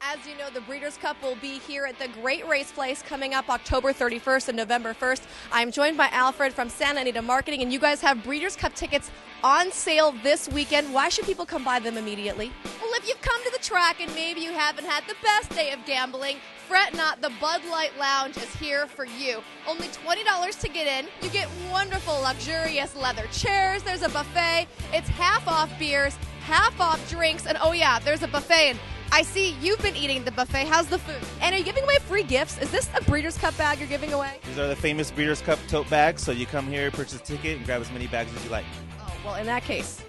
As you know, the Breeders' Cup will be here at the Great Race Place coming up October 31st and November 1st. I'm joined by Alfred from Santa Anita Marketing, and you guys have Breeders' Cup tickets on sale this weekend. Why should people come buy them immediately? Well, if you've come to the track and maybe you haven't had the best day of gambling, fret not, the Bud Light Lounge is here for you. Only $20 to get in. You get wonderful, luxurious leather chairs. There's a buffet. It's half off beers, half off drinks, and oh yeah, there's a buffet. And I see you've been eating the buffet. How's the food? And are you giving away free gifts? Is this a Breeders' Cup bag you're giving away? These are the famous Breeders' Cup tote bags, so you come here, purchase a ticket, and grab as many bags as you like. Oh, well, in that case,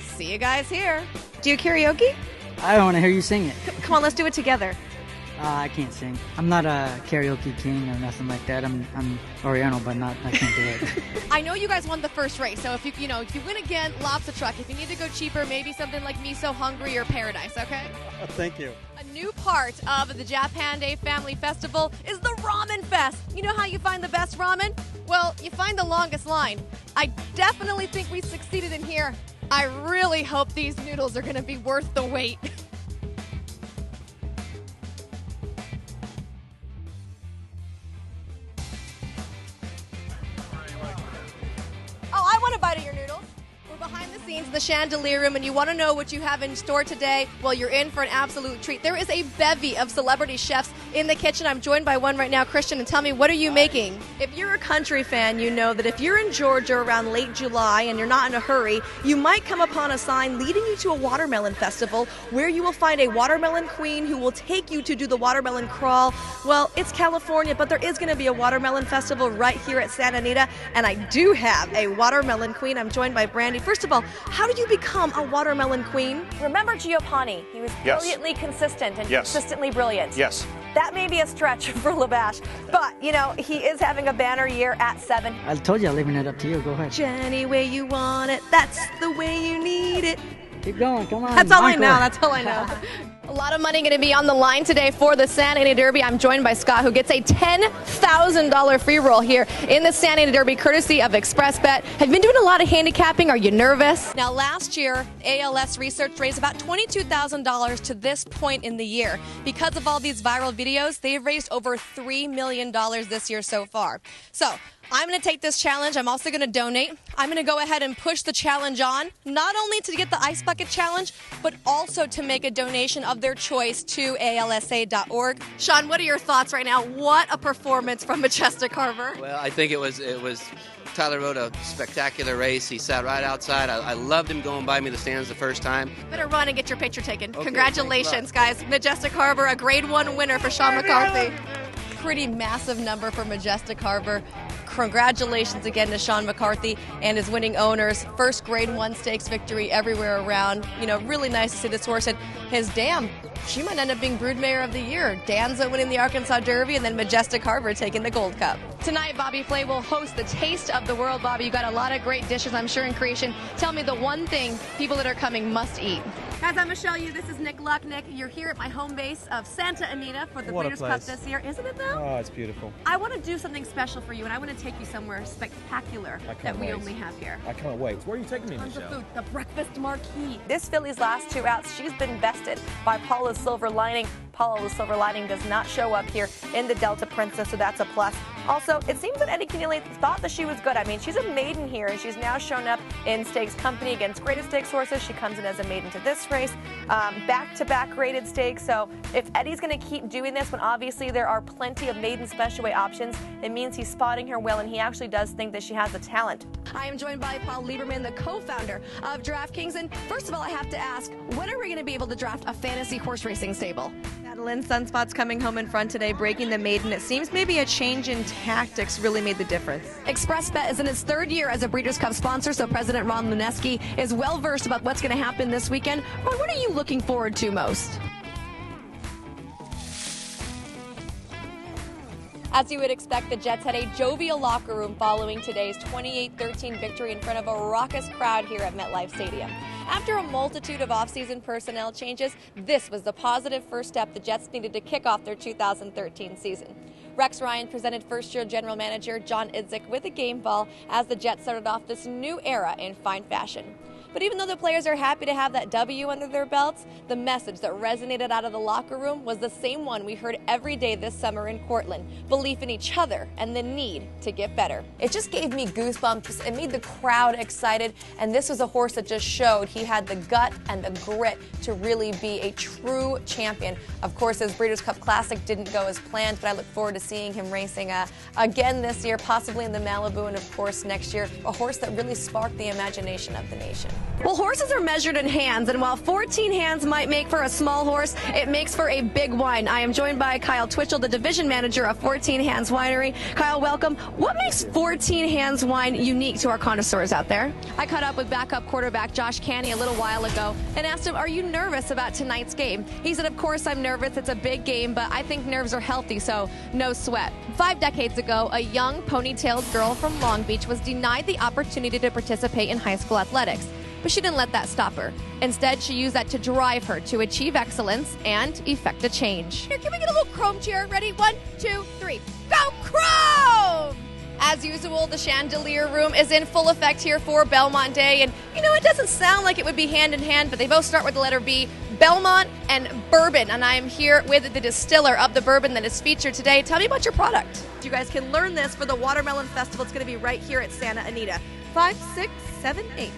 see you guys here. Do you karaoke? I don't want to hear you sing it. Come on, let's do it together. I can't sing. I'm not a karaoke king or nothing like that. I'm Oriental, but I can't do it. I know you guys won the first race, so if you win again, lobster truck. If you need to go cheaper, maybe something like Miso Hungry or Paradise, okay? Thank you. A new part of the Japan Day Family Festival is the Ramen Fest. You know how you find the best ramen? Well, you find the longest line. I definitely think we succeeded in here. I really hope these noodles are going to be worth the wait. A bite of your noodles. We're behind the scenes, the chandelier room, and you want to know what you have in store today? Well, you're in for an absolute treat. There is a bevy of celebrity chefs in the kitchen. I'm joined by one right now, Christian, and tell me, what are you making? If you're a country fan, you know that if you're in Georgia around late July and you're not in a hurry, you might come upon a sign leading you to a watermelon festival where you will find a watermelon queen who will take you to do the watermelon crawl. Well, it's California, but there is going to be a watermelon festival right here at Santa Anita, and I do have a watermelon queen. I'm joined by Brandy. First of all, how do you become a watermelon queen? Remember Giovanni? He was brilliantly consistent and consistently brilliant. Yes. That may be a stretch for Labash, but, he is having a banner year at 7. I told you I'm leaving it up to you. Go ahead. Any way you want it, that's the way you need it. Keep going. Come on. That's all I know. That's all I know. A lot of money going to be on the line today for the Santa Anita Derby. I'm joined by Scott, who gets a $10,000 free roll here in the Santa Anita Derby, courtesy of ExpressBet. Have you been doing a lot of handicapping? Are you nervous? Now, last year, ALS Research raised about $22,000 to this point in the year. Because of all these viral videos, they've raised over $3 million this year so far. So, I'm going to take this challenge. I'm also going to donate. I'm going to go ahead and push the challenge on, not only to get the Ice Bucket Challenge, but also to make a donation of their choice to ALSA.org. Sean, what are your thoughts right now? What a performance from Majestic Harbor. Well, I think it was Tyler rode a spectacular race. He sat right outside. I loved him going by me the stands the first time. Better run and get your picture taken. Okay, congratulations, guys. Majestic Harbor, a grade 1 winner for Sean McCarthy. Pretty massive number for Majestic Harbor. Congratulations again to Sean McCarthy and his winning owners. First grade 1 stakes victory everywhere around. Really nice to see this horse. And his dam, she might end up being Broodmare of the Year. Danza winning the Arkansas Derby and then Majestic Harbor taking the Gold Cup. Tonight, Bobby Flay will host the Taste of the World. Bobby, you got a lot of great dishes, I'm sure, in creation. Tell me the one thing people that are coming must eat. Guys, I'm Michelle Yu. This is Nick Luck. Nick, you're here at my home base of Santa Anita for the Breeders' Cup this year. Isn't it, though? Oh, it's beautiful. I want to do something special for you, and I want to take you somewhere spectacular that we only have here. I can't wait. Where are you taking me, Tons Michelle? of food. The Breakfast Marquee. This filly's last 2 outs, she's been bested by Paula's Silver Lining. Paula's Silver Lining does not show up here in the Delta Princess, so that's a plus. Also, it seems that Eddie Keneally thought that she was good. I mean, she's a maiden here, and she's now shown up in stakes company against graded stakes horses. She comes in as a maiden to this race, back-to-back graded stakes. So if Eddie's going to keep doing this, when obviously there are plenty of maiden special weight options, it means he's spotting her well, and he actually does think that she has the talent. I am joined by Paul Lieberman, the co-founder of DraftKings. And first of all, I have to ask, when are we going to be able to draft a fantasy horse racing stable? Madeline Sunspot's coming home in front today, breaking the maiden. It seems maybe a change in tactics really made the difference. ExpressBet is in its 3rd year as a Breeders' Cup sponsor, so President Ron Luneski is well versed about what's going to happen this weekend. Ron, what are you looking forward to most? As you would expect, the Jets had a jovial locker room following today's 28-13 victory in front of a raucous crowd here at MetLife Stadium. After a multitude of offseason personnel changes, this was the positive first step the Jets needed to kick off their 2013 season. Rex Ryan presented first-year general manager John Idzik with a game ball as the Jets started off this new era in fine fashion. But even though the players are happy to have that W under their belts, the message that resonated out of the locker room was the same one we heard every day this summer in Cortland: belief in each other and the need to get better. It just gave me goosebumps. It made the crowd excited, and this was a horse that just showed he had the gut and the grit to really be a true champion. Of course, his Breeders' Cup Classic didn't go as planned, but I look forward to seeing him racing again this year, possibly in the Malibu, and of course next year, a horse that really sparked the imagination of the nation. Well, horses are measured in hands, and while 14 hands might make for a small horse, it makes for a big wine. I am joined by Kyle Twitchell, the division manager of 14 Hands Winery. Kyle, welcome. What makes 14 Hands wine unique to our connoisseurs out there? I caught up with backup quarterback Josh Canny a little while ago and asked him, are you nervous about tonight's game? He said, of course I'm nervous. It's a big game, but I think nerves are healthy, so no sweat. 5 decades ago, a young ponytailed girl from Long Beach was denied the opportunity to participate in high school athletics. But she didn't let that stop her. Instead, she used that to drive her to achieve excellence and effect a change. Here, can we get a little chrome cheer? Ready? 1, 2, 3. Go Chrome! As usual, the chandelier room is in full effect here for Belmont Day. And, you know, it doesn't sound like it would be hand in hand, but they both start with the letter B, Belmont and bourbon. And I am here with the distiller of the bourbon that is featured today. Tell me about your product. You guys can learn this for the Watermelon Festival. It's going to be right here at Santa Anita. 5, 6, 7, 8.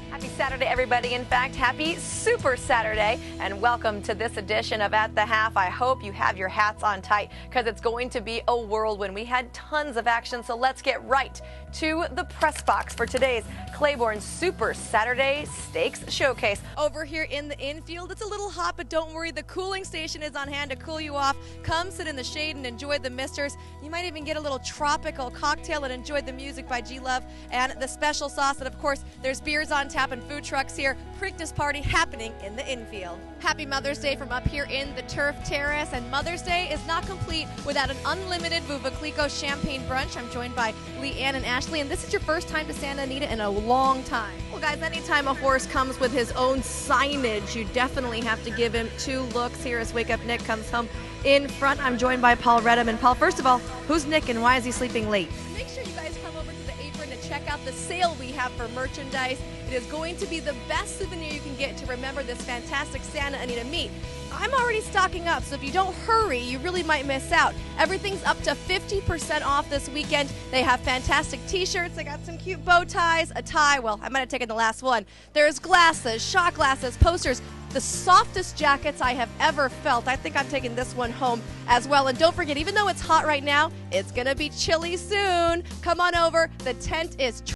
Happy Saturday, everybody. In fact, happy Super Saturday, and welcome to this edition of At the Half. I hope you have your hats on tight because it's going to be a whirlwind. We had tons of action, so let's get right to the press box for today's Claiborne Super Saturday Stakes Showcase. Over here in the infield, it's a little hot, but don't worry, the cooling station is on hand to cool you off. Come sit in the shade and enjoy the misters. You might even get a little tropical cocktail and enjoy the music by G-Love and the special sauce. And of course, there's beers on tap and food trucks here. Preakness party happening in the infield. Happy Mother's Day from up here in the Turf Terrace, and Mother's Day is not complete without an unlimited Vuvaclico champagne brunch. I'm joined by Leanne and Ashley, and this is your first time to Santa Anita in a long time. Well, guys, anytime a horse comes with his own signage, you definitely have to give him 2 looks. Here as Wake Up Nick comes home in front. I'm joined by Paul Redham. And Paul, first of all, who's Nick and why is he sleeping late? Make sure you guys come over to the apron to check out the sale we have for merchandise. It is going to be the best souvenir you can get to remember this fantastic Santa Anita meet. I'm already stocking up, so if you don't hurry, you really might miss out. Everything's up to 50% off this weekend. They have fantastic t-shirts. They got some cute bow ties, a tie. Well, I might have taken the last one. There's glasses, shot glasses, posters, the softest jackets I have ever felt. I think I'm taking this one home as well. And don't forget, even though it's hot right now, it's going to be chilly soon. Come on over. The tent is